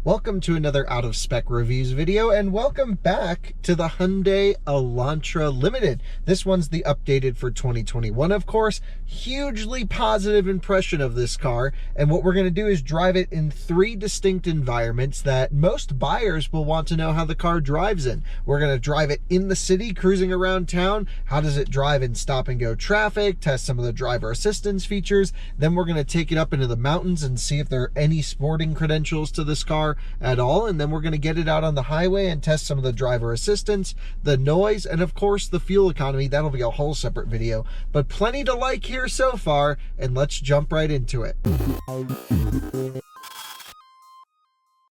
Welcome to another Out of Spec Reviews video, and welcome back to the Hyundai Elantra Limited. This one's the updated for 2021, of course. Hugely positive impression of this car, and what we're going to do is drive it in three distinct environments that most buyers will want to know how the car drives in. We're going to drive it in the city, cruising around town. How does it drive in stop-and-go traffic? Test some of the driver assistance features. Then we're going to take it up into the mountains and see if there are any sporting credentials to this car at all, and then we're going to get it out on the highway and test some of the driver assistance, the noise, and of course the fuel economy. That'll be a whole separate video, but plenty to like here so far, and let's jump right into it.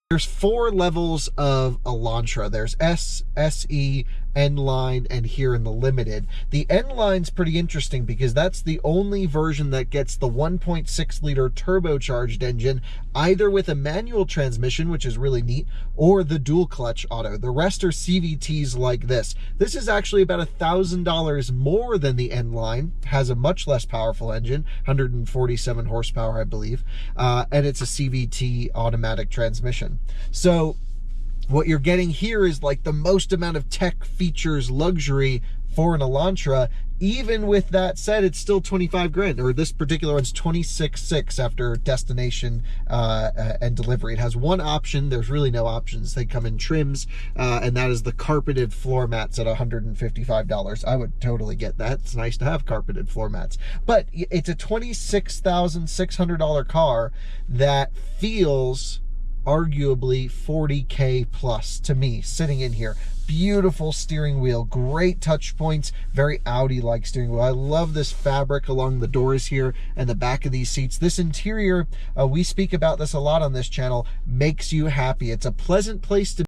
There's four levels of Elantra. There's S, SE, N-Line, and here in the Limited. The N-Line's pretty interesting because that's the only version that gets the 1.6 liter turbocharged engine, either with a manual transmission, which is really neat, or the dual clutch auto. The rest are CVTs like this. This is actually about $1,000 more than the N-Line, has a much less powerful engine, 147 horsepower, I believe, and it's a CVT automatic transmission. So what you're getting here is like the most amount of tech, features, luxury for an Elantra. Even with that said, it's still 25 grand, or this particular one's 26.6 after destination and delivery. It has one option. There's really no options. They come in trims, and that is the carpeted floor mats at $155. I would totally get that. It's nice to have carpeted floor mats, but it's a $26,600 car that feels arguably 40K plus to me sitting in here. Beautiful steering wheel, great touch points, very Audi-like steering wheel. I love this fabric along the doors here and the back of these seats. This interior, we speak about this a lot on this channel, makes you happy. It's a pleasant place to be.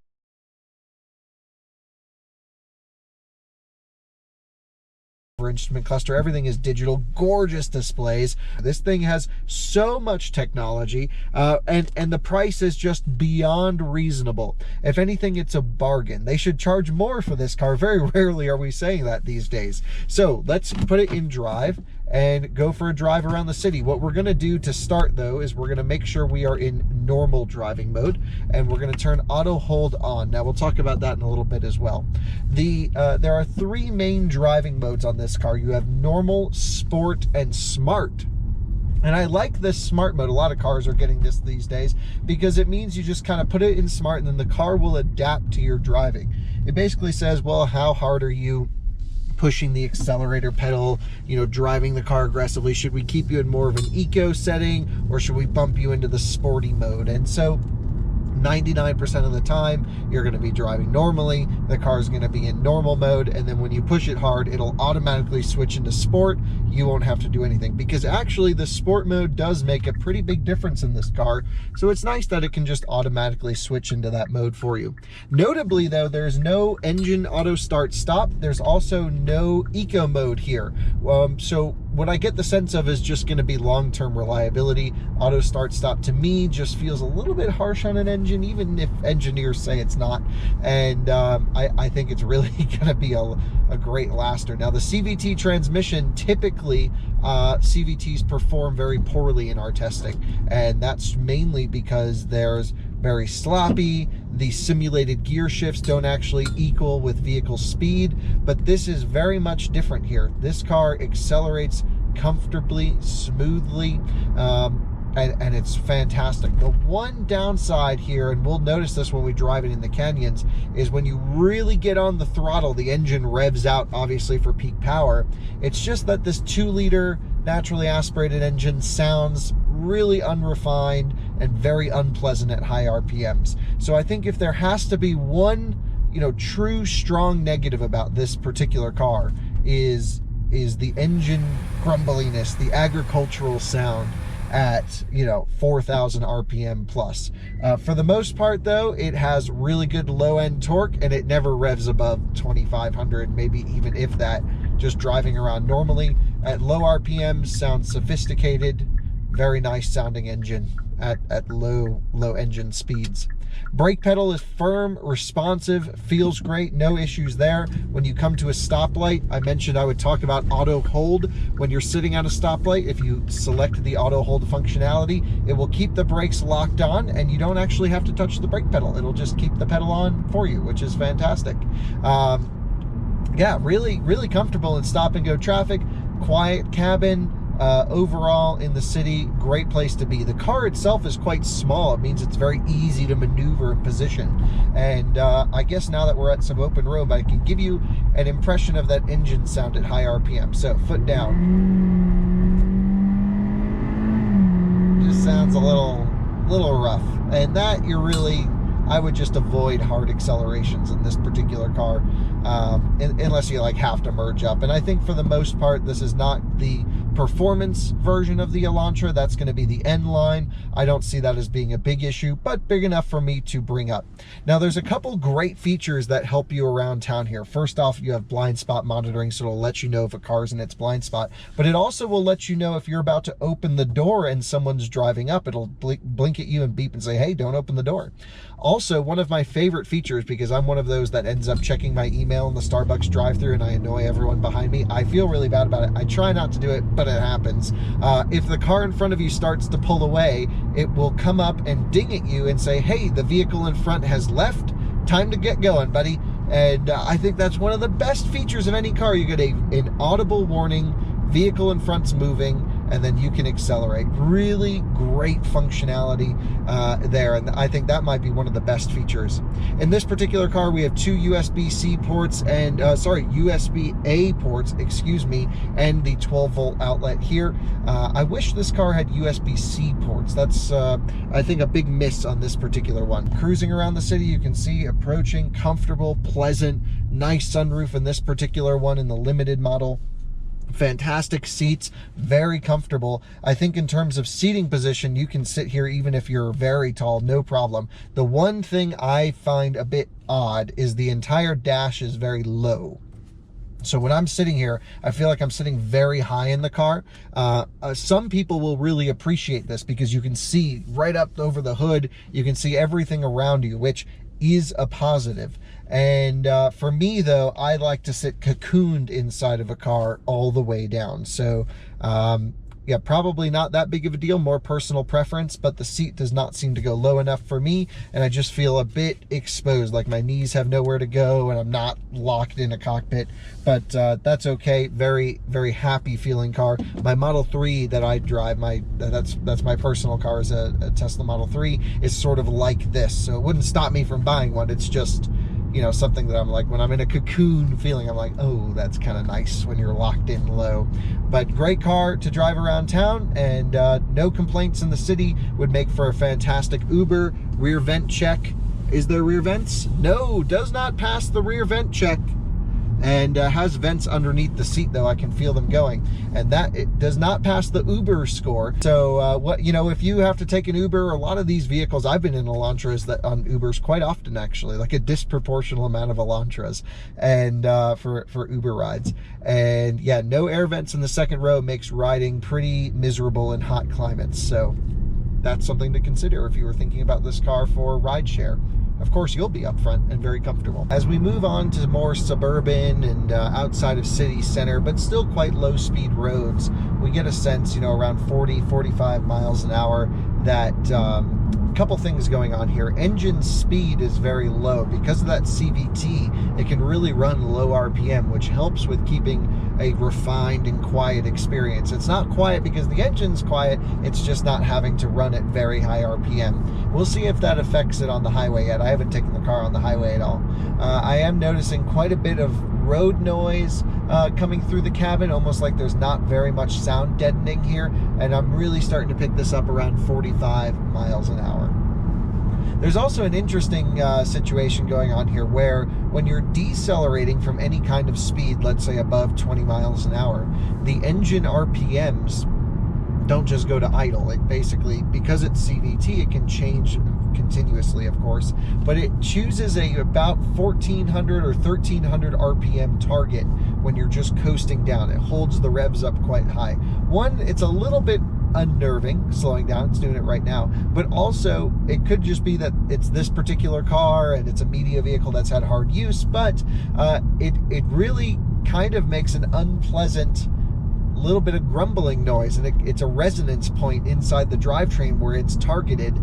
Instrument cluster, everything is digital, gorgeous displays. This thing has so much technology, and the price is just beyond reasonable. If anything, it's a bargain. They should charge more for this car. Very rarely are we saying that these days. So let's put it in drive and go for a drive around the city. What we're going to do to start, though, is we're going to make sure we are in normal driving mode, and we're going to turn auto hold on. Now, we'll talk about that in a little bit as well. There are three main driving modes on this car. You have normal, sport, and smart. And I like this smart mode. A lot of cars are getting this these days because it means you just kind of put it in smart and then the car will adapt to your driving. It basically says, well, how hard are you pushing the accelerator pedal, driving the car aggressively? Should we keep you in more of an eco setting, or should we bump you into the sporty mode? And so 99% of the time you're going to be driving normally, the car is going to be in normal mode, and then when you push it hard, it'll automatically switch into sport. You won't have to do anything, because actually the sport mode does make a pretty big difference in this car, so it's nice that it can just automatically switch into that mode for you. Notably though, there's no engine auto start stop. There's also no eco mode here, so what I get the sense of is just going to be long-term reliability. Auto start stop to me just feels a little bit harsh on an engine, even if engineers say it's not, and I think it's really going to be a great laster. Now, the CVT transmission, typically CVTs perform very poorly in our testing, and that's mainly because there's very sloppy. The simulated gear shifts don't actually equal with vehicle speed, but this is very much different here. This car accelerates comfortably, smoothly, and it's fantastic. The one downside here, and we'll notice this when we drive it in the canyons, is when you really get on the throttle, the engine revs out, obviously, for peak power. It's just that this 2-liter naturally aspirated engine sounds really unrefined and very unpleasant at high RPMs. So I think if there has to be one, true strong negative about this particular car is the engine grumbliness, the agricultural sound at 4,000 RPM plus. For the most part though, it has really good low-end torque, and it never revs above 2,500, maybe even if that, just driving around normally. At low RPMs, sounds sophisticated, very nice sounding engine. at low engine speeds. Brake pedal is firm, responsive, feels great, no issues there. When you come to a stoplight, I mentioned I would talk about auto hold. When you're sitting at a stoplight, if you select the auto hold functionality, it will keep the brakes locked on and you don't actually have to touch the brake pedal. It'll just keep the pedal on for you, which is fantastic. Yeah, really comfortable in stop and go traffic, quiet cabin. Overall in the city, great place to be. The car itself is quite small. It means it's very easy to maneuver and position. And I guess now that we're at some open road, I can give you an impression of that engine sound at high RPM. So foot down. Just sounds a little rough. And that I would just avoid hard accelerations in this particular car, unless you have to merge up. And I think for the most part, this is not the performance version of the Elantra. That's going to be the N line. I don't see that as being a big issue, but big enough for me to bring up. Now, there's a couple great features that help you around town here. First off, you have blind spot monitoring, so it'll let you know if a car's in its blind spot, but it also will let you know if you're about to open the door and someone's driving up. It'll blink at you and beep and say, hey, don't open the door. Also, one of my favorite features, because I'm one of those that ends up checking my email in the Starbucks drive-thru and I annoy everyone behind me. I feel really bad about it. I try not to do it, but it happens. If the car in front of you starts to pull away, it will come up and ding at you and say, hey, the vehicle in front has left. Time to get going, buddy. And I think that's one of the best features of any car. You get an audible warning, vehicle in front's moving, and then you can accelerate. Really great functionality there, and I think that might be one of the best features. In this particular car, we have two USB-C ports and, USB-A ports, excuse me, and the 12-volt outlet here. I wish this car had USB-C ports. That's, I think, a big miss on this particular one. Cruising around the city, you can see approaching, comfortable, pleasant, nice sunroof in this particular one in the limited model. Fantastic seats, very comfortable. I think in terms of seating position, you can sit here even if you're very tall, no problem. The one thing I find a bit odd is the entire dash is very low. So when I'm sitting here, I feel like I'm sitting very high in the car. Some people will really appreciate this because you can see right up over the hood, you can see everything around you, which is a positive. And for me, though, I like to sit cocooned inside of a car all the way down. So yeah, probably not that big of a deal, more personal preference, but the seat does not seem to go low enough for me, and I just feel a bit exposed, like my knees have nowhere to go and I'm not locked in a cockpit. But that's okay. Very, very happy feeling car. My Model 3 that I drive, that's my personal car, is a Tesla Model 3, is sort of like this, so it wouldn't stop me from buying one. It's just, you know, something that I'm like, when I'm in a cocoon feeling, I'm like, oh, that's kind of nice when you're locked in low. But great car to drive around town, and no complaints in the city. Would make for a fantastic Uber. Rear vent check. Is there rear vents? No, does not pass the rear vent check. And has vents underneath the seat, though. I can feel them going, and that it does not pass the Uber score. So what, you know, if you have to take an Uber, a lot of these vehicles, I've been in Elantras that on Ubers quite often, actually, like a disproportional amount of Elantras, and for Uber rides. And yeah, no air vents in the second row makes riding pretty miserable in hot climates. So that's something to consider if you were thinking about this car for rideshare. Of course, you'll be up front and very comfortable. As we move on to more suburban and outside of city center, but still quite low speed roads, we get a sense, you know, around 40, 45 miles an hour, that couple things going on here. Engine speed is very low. Because of that CVT, it can really run low RPM, which helps with keeping a refined and quiet experience. It's not quiet because the engine's quiet, it's just not having to run at very high RPM. We'll see if that affects it on the highway yet. I haven't taken the car on the highway at all. I am noticing quite a bit of road noise coming through the cabin, almost like there's not very much sound deadening here, and I'm really starting to pick this up around 45 miles an hour. There's also an interesting situation going on here where when you're decelerating from any kind of speed, let's say above 20 miles an hour, the engine RPMs don't just go to idle. It basically, because it's CVT, it can change continuously, of course, but it chooses about 1400 or 1300 RPM target when you're just coasting down. It holds the revs up quite high. One, it's a little bit unnerving, slowing down. It's doing it right now. But also, it could just be that it's this particular car and it's a media vehicle that's had hard use, but it really kind of makes an unpleasant little bit of grumbling noise, and it's a resonance point inside the drivetrain where it's targeted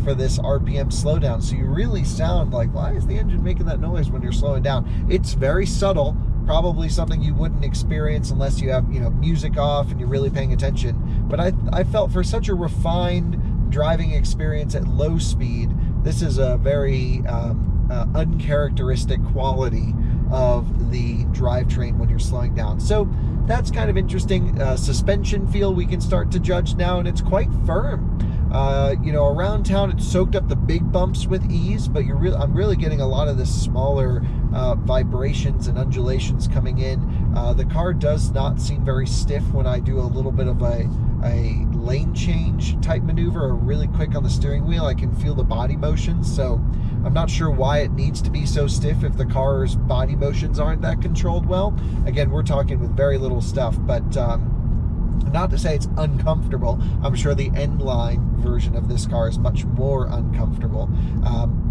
for this RPM slowdown. So you really sound like, why is the engine making that noise when you're slowing down? It's very subtle, probably something you wouldn't experience unless you have, you know, music off and you're really paying attention. But I felt for such a refined driving experience at low speed, this is a very uncharacteristic quality of the drivetrain when you're slowing down. So that's kind of interesting. Suspension feel we can start to judge now, and it's quite firm. You know, around town it soaked up the big bumps with ease, but I'm really getting a lot of the smaller vibrations and undulations coming in. The car does not seem very stiff when I do a little bit of a lane change type maneuver, or really quick on the steering wheel. I can feel the body motions, so I'm not sure why it needs to be so stiff if the car's body motions aren't that controlled well. Again, we're talking with very little stuff, but not to say it's uncomfortable. I'm sure the N-Line version of this car is much more uncomfortable.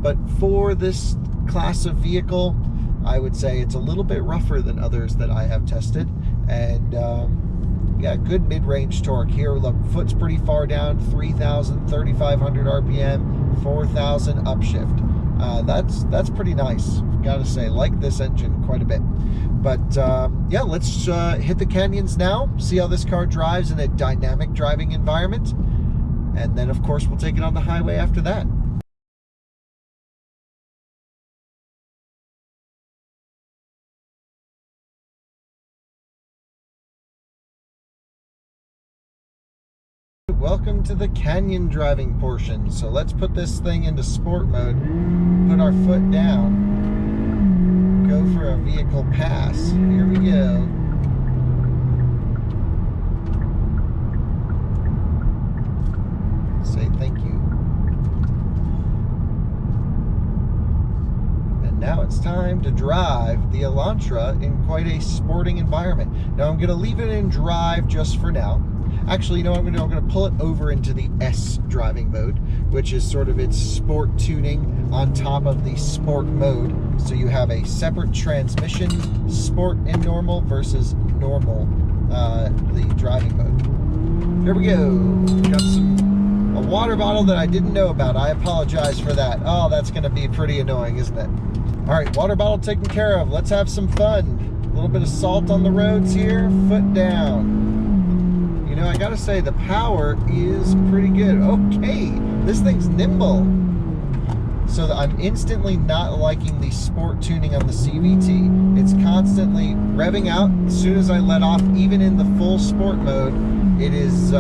But for this class of vehicle, I would say it's a little bit rougher than others that I have tested. And yeah, good mid-range torque here. Look, foot's pretty far down, 3,000, 3,500 RPM, 4,000 upshift. That's pretty nice, gotta say. Like this engine quite a bit. But yeah, let's hit the canyons now, see how this car drives in a dynamic driving environment, and then of course we'll take it on the highway after that. Welcome to the canyon driving portion. So let's put this thing into sport mode, put our foot down, go for a vehicle pass. Here we go. Say thank you. And now it's time to drive the Elantra in quite a sporting environment. Now I'm going to leave it in drive just for now. Actually, you know what I'm going to do? I'm going to pull it over into the S driving mode, which is sort of its sport tuning on top of the sport mode. So you have a separate transmission, sport and normal, versus normal, the driving mode. Here we go. Got a water bottle that I didn't know about. I apologize for that. Oh, that's going to be pretty annoying, isn't it? All right, water bottle taken care of. Let's have some fun. A little bit of salt on the roads here. Foot down. You know, I gotta say, the power is pretty good. Okay, this thing's nimble. So I'm instantly not liking the sport tuning on the CVT. It's constantly revving out as soon as I let off. Even in the full sport mode, it is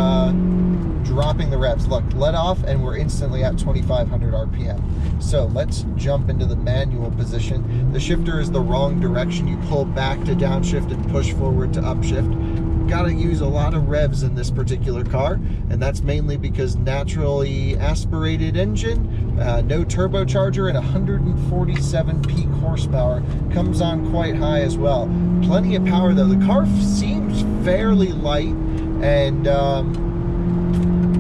dropping the revs. Look, let off and we're instantly at 2,500 RPM. So let's jump into the manual position. The shifter is the wrong direction. You pull back to downshift and push forward to upshift. Got to use a lot of revs in this particular car, and that's mainly because naturally aspirated engine, no turbocharger, and 147 peak horsepower. Comes on quite high as well. Plenty of power though. The car seems fairly light, and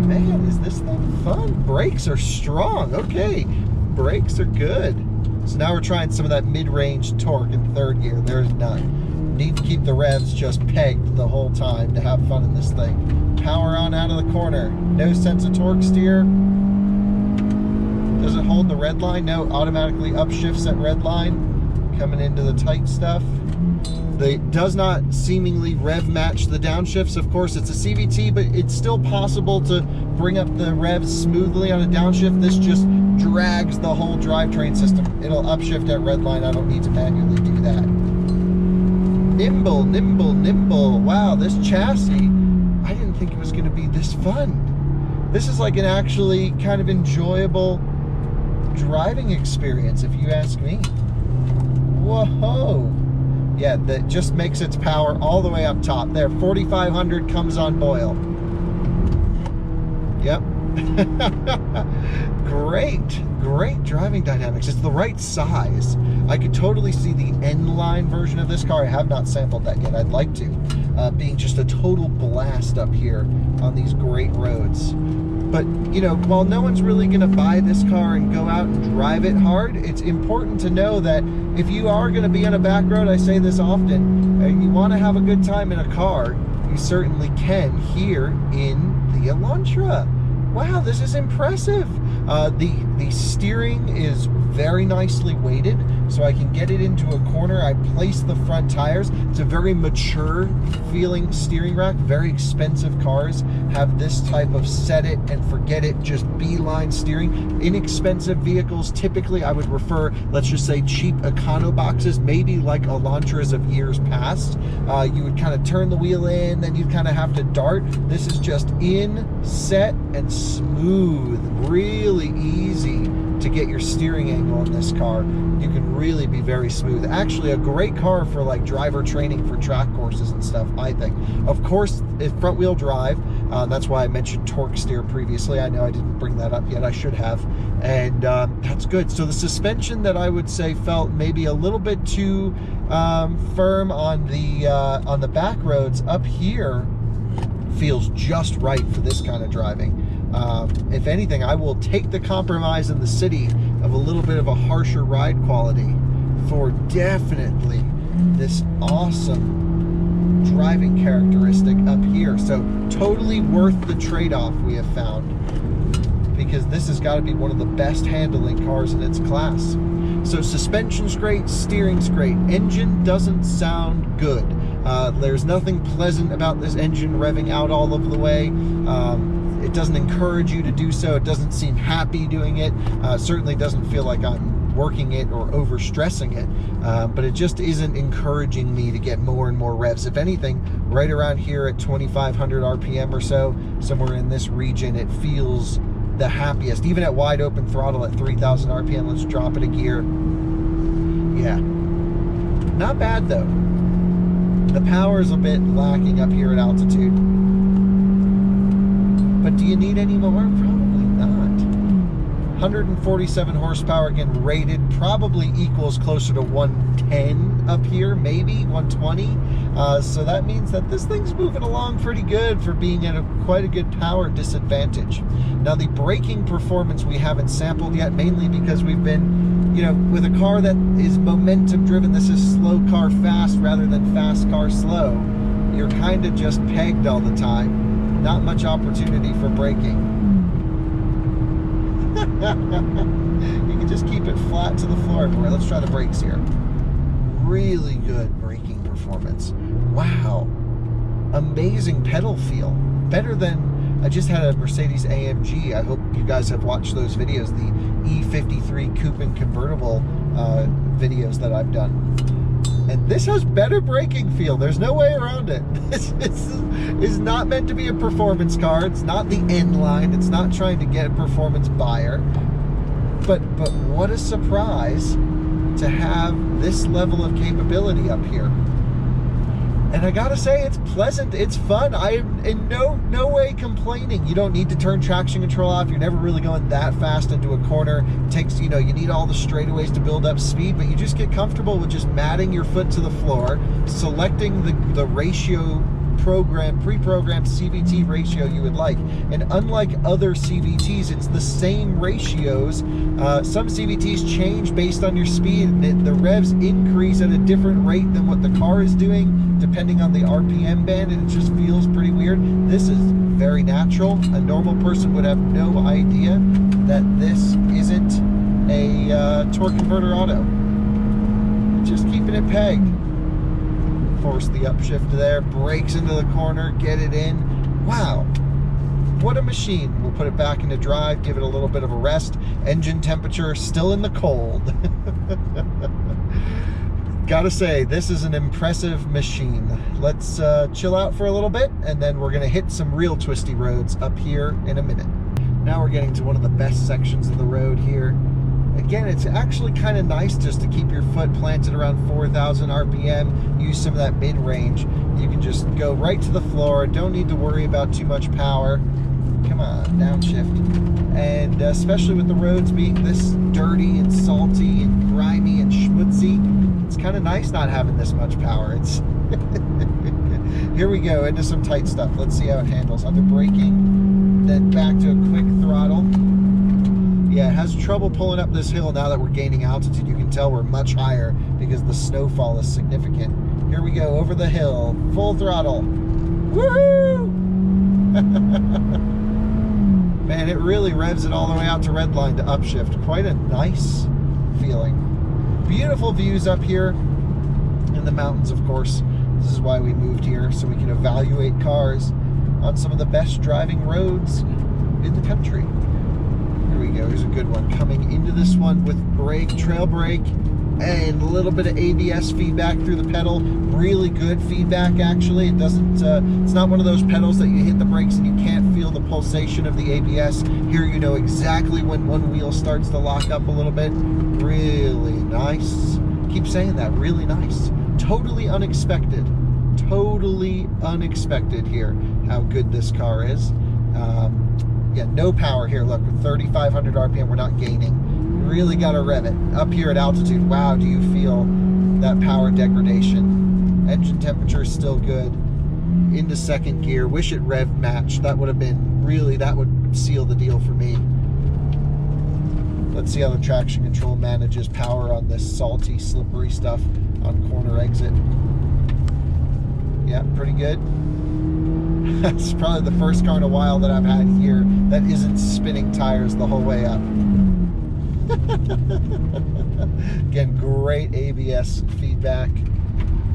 man, is this thing fun. Brakes are strong. Okay, brakes are good. So now we're trying some of that mid-range torque in third gear. There's none. Need to keep the revs just pegged the whole time to have fun in this thing. Power on out of the corner. No sense of torque steer. Does it hold the red line? No, automatically upshifts at red line. Coming into the tight stuff. It does not seemingly rev match the downshifts. Of course, it's a CVT, but it's still possible to bring up the revs smoothly on a downshift. This just drags the whole drivetrain system. It'll upshift at red line. I don't need to manually do that. Nimble, nimble, nimble. Wow, this chassis, I didn't think it was going to be this fun. This is like an actually kind of enjoyable driving experience, if you ask me. Whoa. Yeah, that just makes its power all the way up top. There, 4,500 comes on boil. Yep, Great driving dynamics. It's the right size. I could totally see the N-Line version of this car. I have not sampled that yet. I'd like to. Being just a total blast up here on these great roads. But, you know, while no one's really going to buy this car and go out and drive it hard, it's important to know that if you are going to be on a back road, I say this often, and you want to have a good time in a car, you certainly can here in the Elantra. Wow, this is impressive. The steering is very nicely weighted, so I can get it into a corner. I place the front tires. It's a very mature feeling steering rack. Very expensive cars have this type of set it and forget it, just beeline steering. Inexpensive vehicles, typically I would refer, let's just say cheap econo boxes, maybe like Elantras of years past. You would kind of turn the wheel in, then you'd kind of have to dart. This is just in, set, and smooth. Really easy to get your steering angle on this car. You can really be very smooth. Actually, a great car for like driver training for track courses and stuff, I think. Of course, it's front wheel drive. That's why I mentioned torque steer previously. I know I didn't bring that up yet. I should have. And that's good. So the suspension that I would say felt maybe a little bit too firm on the back roads up here feels just right for this kind of driving. If anything, I will take the compromise in the city of a little bit of a harsher ride quality for definitely this awesome driving characteristic up here. So totally worth the trade-off, we have found, because this has got to be one of the best handling cars in its class. So suspension's great, steering's great, engine doesn't sound good. There's nothing pleasant about this engine revving out all of the way. It doesn't encourage you to do so. It doesn't seem happy doing it. Certainly doesn't feel like I'm working it or overstressing it. But it just isn't encouraging me to get more and more revs. If anything, right around here at 2,500 RPM or so, somewhere in this region, it feels the happiest. Even at wide open throttle at 3,000 RPM, let's drop it a gear. Yeah, not bad though. The power is a bit lacking up here at altitude. But do you need any more? Probably not. 147 horsepower, again, rated, probably equals closer to 110 up here, maybe 120. So that means that this thing's moving along pretty good for being at quite a good power disadvantage. Now, the braking performance we haven't sampled yet, mainly because we've been, you know, with a car that is momentum driven, this is slow car fast rather than fast car slow. You're kind of just pegged all the time. Not much opportunity for braking. You can just keep it flat to the floor. Let's try the brakes here. Really good braking performance. Wow. Amazing pedal feel. Better than, I just had a Mercedes AMG. I hope you guys have watched those videos, the E53 Coupe and Convertible videos that I've done. And this has better braking feel. There's no way around it. This is not meant to be a performance car. It's not the N-Line. It's not trying to get a performance buyer. But what a surprise to have this level of capability up here. And I gotta say, it's pleasant, it's fun. I am in no way complaining. You don't need to turn traction control off. You're never really going that fast into a corner. It takes, you know, you need all the straightaways to build up speed, but you just get comfortable with just matting your foot to the floor, selecting the ratio pre-programmed CVT ratio you would like. And unlike other CVTs, it's the same ratios. Some CVTs change based on your speed, and the revs increase at a different rate than what the car is doing, depending on the RPM band, and it just feels pretty weird. This is very natural. A normal person would have no idea that this isn't a torque converter auto. Just keeping it pegged. Force the upshift there, brakes into the corner, get it in. Wow, what a machine. We'll put it back into drive, give it a little bit of a rest. Engine temperature still in the cold. Gotta say, this is an impressive machine. Let's chill out for a little bit, and then we're gonna hit some real twisty roads up here in a minute. Now we're getting to one of the best sections of the road here. Again, it's actually kind of nice just to keep your foot planted around 4,000 RPM, use some of that mid-range. You can just go right to the floor, don't need to worry about too much power. Come on, downshift. And especially with the roads being this dirty and salty and grimy and schmutzy, it's kind of nice not having this much power. It's here we go into some tight stuff. Let's see how it handles. Under braking, then back to a quick throttle. Yeah, it has trouble pulling up this hill now that we're gaining altitude. You can tell we're much higher because the snowfall is significant. Here we go, over the hill, full throttle. Woohoo! Man, it really revs it all the way out to redline to upshift. Quite a nice feeling. Beautiful views up here in the mountains, of course. This is why we moved here, so we can evaluate cars on some of the best driving roads in the country. Here we go, here's a good one. Coming into this one with brake, trail brake, and a little bit of ABS feedback through the pedal. Really good feedback, actually. It doesn't, it's not one of those pedals that you hit the brakes and you can't feel the pulsation of the ABS. Here you know exactly when one wheel starts to lock up a little bit. Really nice. Keep saying that, really nice. Totally unexpected. Totally unexpected here, how good this car is. Yeah, no power here. Look, with 3,500 RPM, we're not gaining. Really got to rev it. Up here at altitude, wow, do you feel that power degradation? Engine temperature is still good. Into second gear. Wish it rev matched. That would have been, really, that would seal the deal for me. Let's see how the traction control manages power on this salty, slippery stuff on corner exit. Yeah, pretty good. That's probably the first car in a while that I've had here that isn't spinning tires the whole way up. Again, great ABS feedback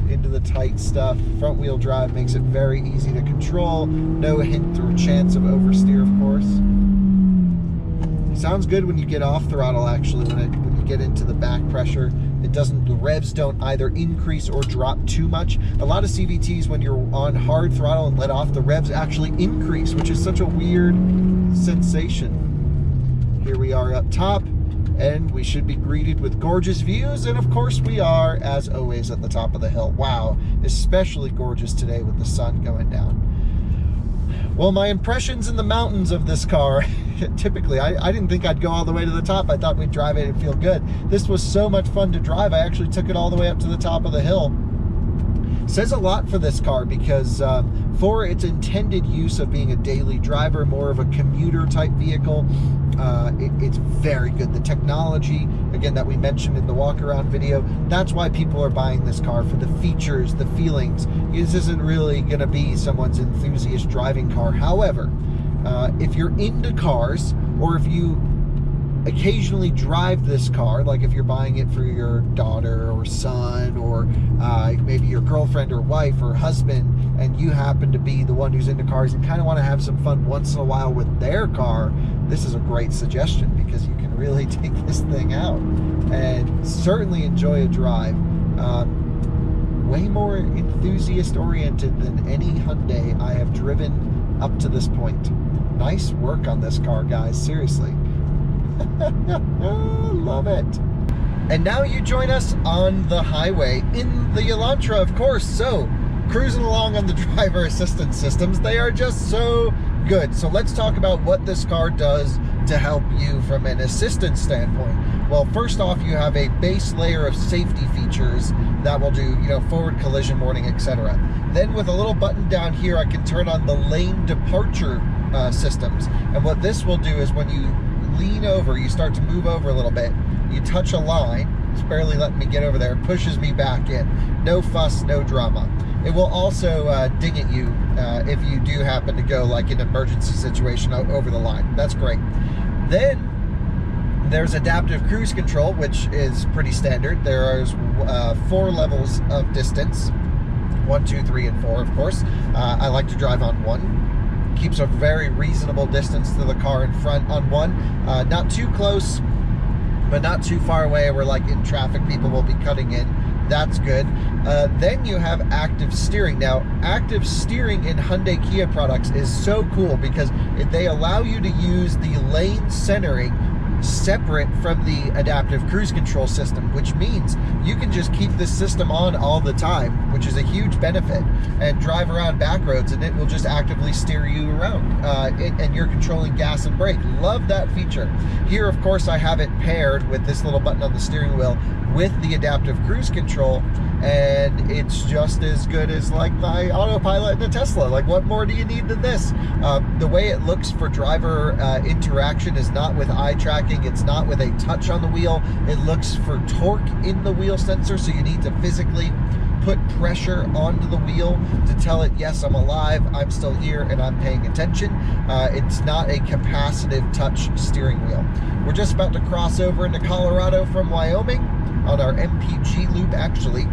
into the tight stuff. Front wheel drive makes it very easy to control. No hint or chance of oversteer, of course. Sounds good when you get off throttle, actually, when you get into the back pressure. It doesn't, the revs don't either increase or drop too much. A lot of CVTs, when you're on hard throttle and let off, the revs actually increase, which is such a weird sensation. Here we are up top, and we should be greeted with gorgeous views, and of course we are, as always, at the top of the hill. Wow, especially gorgeous today with the sun going down. Well, my impressions in the mountains of this car, typically, I didn't think I'd go all the way to the top. I thought we'd drive it and feel good. This was so much fun to drive, I actually took it all the way up to the top of the hill. Says a lot for this car because for its intended use of being a daily driver, more of a commuter type vehicle, it's very good. The technology, again, that we mentioned in the walk around video, that's why people are buying this car, for the features, the feelings. This isn't really going to be someone's enthusiast driving car. However, if you're into cars, or if you occasionally drive this car, like if you're buying it for your daughter or son, or maybe your girlfriend or wife or husband, and you happen to be the one who's into cars and kind of want to have some fun once in a while with their car, this is a great suggestion, because you can really take this thing out and certainly enjoy a drive. Way more enthusiast oriented than any Hyundai I have driven up to this point. Nice work on this car, guys, seriously. Love it. And now you join us on the highway in the Elantra, of course. So, cruising along on the driver assistance systems, they are just so good. So let's talk about what this car does to help you from an assistance standpoint. Well, first off, you have a base layer of safety features that will do, you know, forward collision warning, etc. Then with a little button down here, I can turn on the lane departure systems. And what this will do is when you lean over, you start to move over a little bit, you touch a line, it's barely letting me get over there, it pushes me back in. No fuss, no drama. It will also ding at you if you do happen to go like in an emergency situation over the line. That's great. Then there's adaptive cruise control, which is pretty standard. There is 4 levels of distance, 1, 2, 3, and 4, of course. I like to drive on 1. Keeps a very reasonable distance to the car in front on 1. Not too close, but not too far away where like in traffic people will be cutting in. That's good. Then you have active steering. Now, active steering in Hyundai Kia products is so cool because they allow you to use the lane centering separate from the adaptive cruise control system, which means you can just keep this system on all the time, which is a huge benefit, and drive around back roads and it will just actively steer you around, and you're controlling gas and brake. Love that feature. Here, of course, I have it paired with this little button on the steering wheel with the adaptive cruise control, and it's just as good as like my autopilot in a Tesla. Like, what more do you need than this? The way it looks for driver interaction is not with eye tracking, it's not with a touch on the wheel. It looks for torque in the wheel sensor, so you need to physically put pressure onto the wheel to tell it, yes, I'm alive, I'm still here, and I'm paying attention. It's not a capacitive touch steering wheel. We're just about to cross over into Colorado from Wyoming on our MPG loop, actually.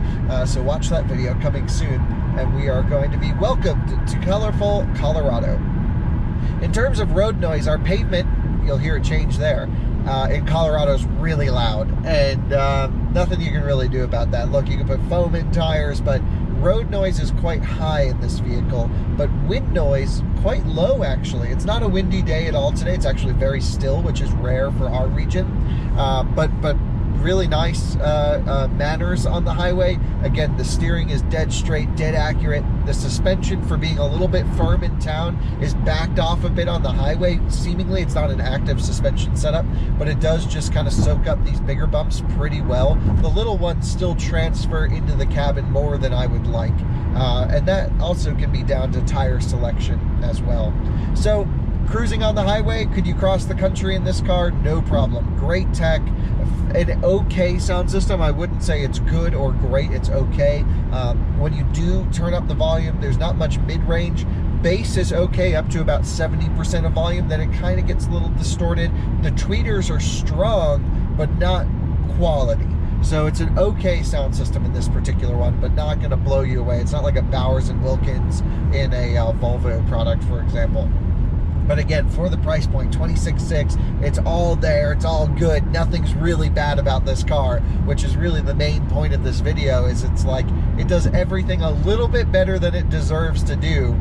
So watch that video coming soon, and we are going to be welcomed to colorful Colorado. In terms of road noise, our pavement, you'll hear a change there, in Colorado is really loud, and nothing you can really do about that. Look, you can put foam in tires, but road noise is quite high in this vehicle, but wind noise quite low, actually. It's not a windy day at all today. It's actually very still, which is rare for our region, but really nice manners on the highway. Again, the steering is dead straight, dead accurate. The suspension, for being a little bit firm in town, is backed off a bit on the highway. Seemingly, it's not an active suspension setup, but it does just kind of soak up these bigger bumps pretty well. The little ones still transfer into the cabin more than I would like, and that also can be down to tire selection as well. So, cruising on the highway, could you cross the country in this car? No problem. Great tech, an okay sound system. I wouldn't say it's good or great, it's okay. When you do turn up the volume, there's not much mid-range. Bass is okay up to about 70% of volume, then it kind of gets a little distorted. The tweeters are strong, but not quality. So it's an okay sound system in this particular one, but not going to blow you away. It's not like a Bowers & Wilkins in a Volvo product, for example. But again, for the price point, $26,600, it's all there, it's all good. Nothing's really bad about this car, which is really the main point of this video, is it's like, it does everything a little bit better than it deserves to do,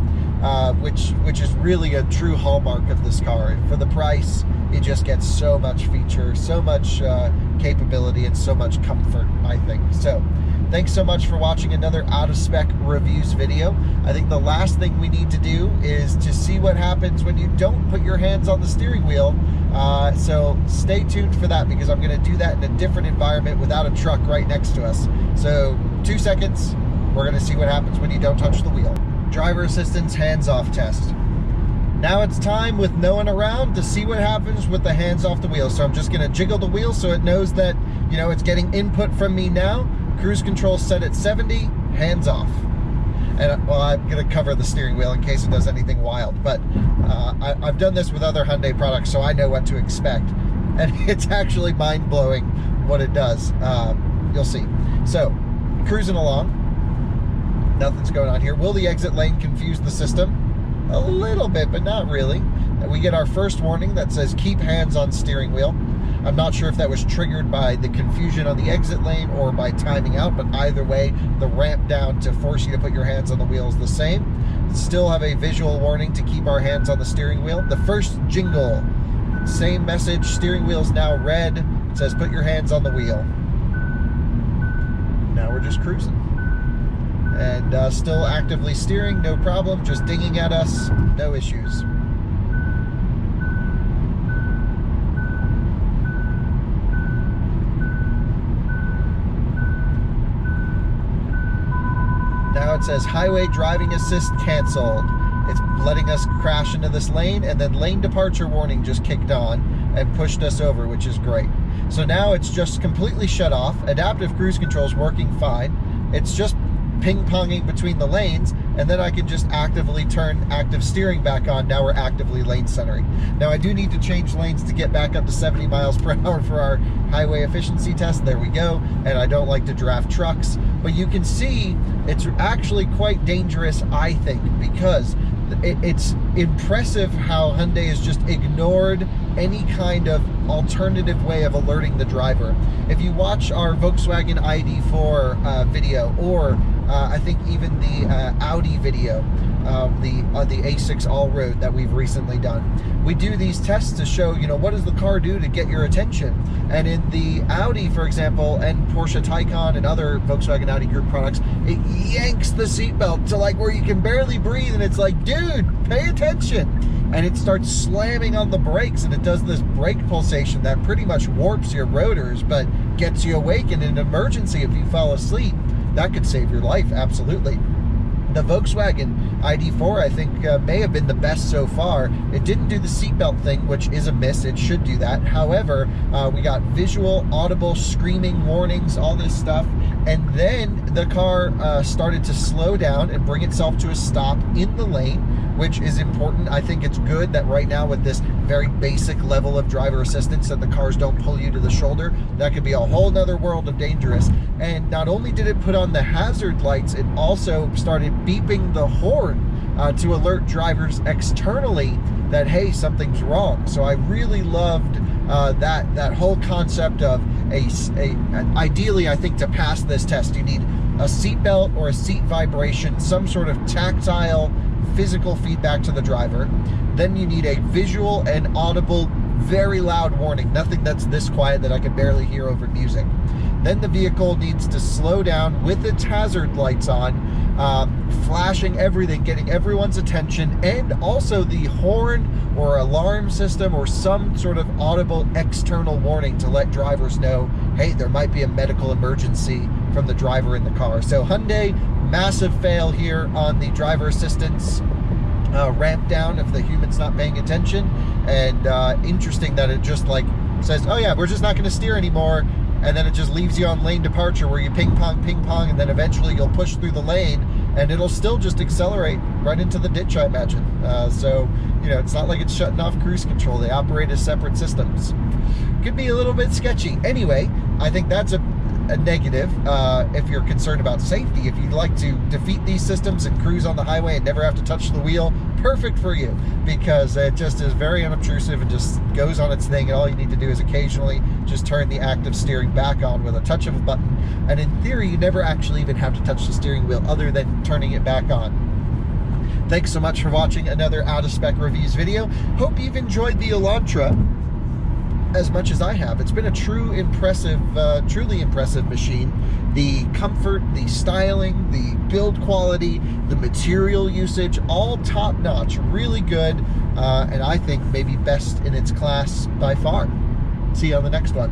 which is really a true hallmark of this car. And for the price, it just gets so much feature, so much capability, and so much comfort, I think. So, thanks so much for watching another Out of Spec Reviews video. I think the last thing we need to do is to see what happens when you don't put your hands on the steering wheel. So stay tuned for that, because I'm going to do that in a different environment without a truck right next to us. So 2 seconds, we're going to see what happens when you don't touch the wheel. Driver assistance hands-off test. Now it's time, with no one around, to see what happens with the hands off the wheel. So I'm just going to jiggle the wheel so it knows that, you know, it's getting input from me now. Cruise control set at 70, hands off. And well, I'm going to cover the steering wheel in case it does anything wild, but I've done this with other Hyundai products, so I know what to expect. And it's actually mind-blowing what it does. You'll see. So, cruising along. Nothing's going on here. Will the exit lane confuse the system? A little bit, but not really. We get our first warning that says keep hands on steering wheel. I'm not sure if that was triggered by the confusion on the exit lane or by timing out, but either way, the ramp down to force you to put your hands on the wheel is the same. Still have a visual warning to keep our hands on the steering wheel. The first jingle, same message, steering wheel's now red. It says put your hands on the wheel. Now we're just cruising. And still actively steering, no problem, just dinging at us, no issues. Now it says highway driving assist canceled. It's letting us crash into this lane, and then lane departure warning just kicked on and pushed us over, which is great. So now it's just completely shut off. Adaptive cruise control is working fine. It's just ping-ponging between the lanes, and then I can just actively turn active steering back on. Now we're actively lane centering. Now I do need to change lanes to get back up to 70 miles per hour for our highway efficiency test. There we go. And I don't like to draft trucks, but you can see it's actually quite dangerous, I think, because it's impressive how Hyundai has just ignored any kind of alternative way of alerting the driver. If you watch our Volkswagen ID4 video, or I think even the Audi video, the A6 All-Road that we've recently done. We do these tests to show, you know, what does the car do to get your attention? And in the Audi, for example, and Porsche Taycan and other Volkswagen Audi Group products, it yanks the seatbelt to like where you can barely breathe, and it's like, dude, pay attention. And it starts slamming on the brakes, and it does this brake pulsation that pretty much warps your rotors, but gets you awake in an emergency if you fall asleep. That could save your life, absolutely. The Volkswagen ID4, I think, may have been the best so far. It didn't do the seatbelt thing, which is a miss. It should do that. However, we got visual, audible, screaming warnings, all this stuff. And then the car started to slow down and bring itself to a stop in the lane, which is important. I think it's good that right now with this very basic level of driver assistance that the cars don't pull you to the shoulder. That could be a whole nother world of dangerous. And not only did it put on the hazard lights, it also started beeping the horn to alert drivers externally that, hey, something's wrong. So I really loved that whole concept of ideally, I think to pass this test, you need a seatbelt or a seat vibration, some sort of tactile physical feedback to the driver. Then you need a visual and audible, very loud warning, nothing that's this quiet that I can barely hear over music. Then the vehicle needs to slow down with its hazard lights on, flashing everything, getting everyone's attention, and also the horn or alarm system or some sort of audible external warning to let drivers know, hey, there might be a medical emergency from the driver in the car. So Hyundai, massive fail here on the driver assistance ramp down if the human's not paying attention. And interesting that it just like says, oh yeah, we're just not going to steer anymore, and then it just leaves you on lane departure where you ping pong, and then eventually you'll push through the lane and it'll still just accelerate right into the ditch, I imagine. So, you know, it's not like it's shutting off cruise control. They operate as separate systems. Could be a little bit sketchy. Anyway, I think that's a negative if you're concerned about safety. If you'd like to defeat these systems and cruise on the highway and never have to touch the wheel, perfect for you, because it just is very unobtrusive and just goes on its thing, and all you need to do is occasionally just turn the active steering back on with a touch of a button, and in theory you never actually even have to touch the steering wheel other than turning it back on. Thanks so much for watching another Out of Spec Reviews video. Hope you've enjoyed the Elantra as much as I have. It's been a truly impressive machine. The comfort, the styling, the build quality, the material usage, all top notch, really good, and I think maybe best in its class by far. See you on the next one.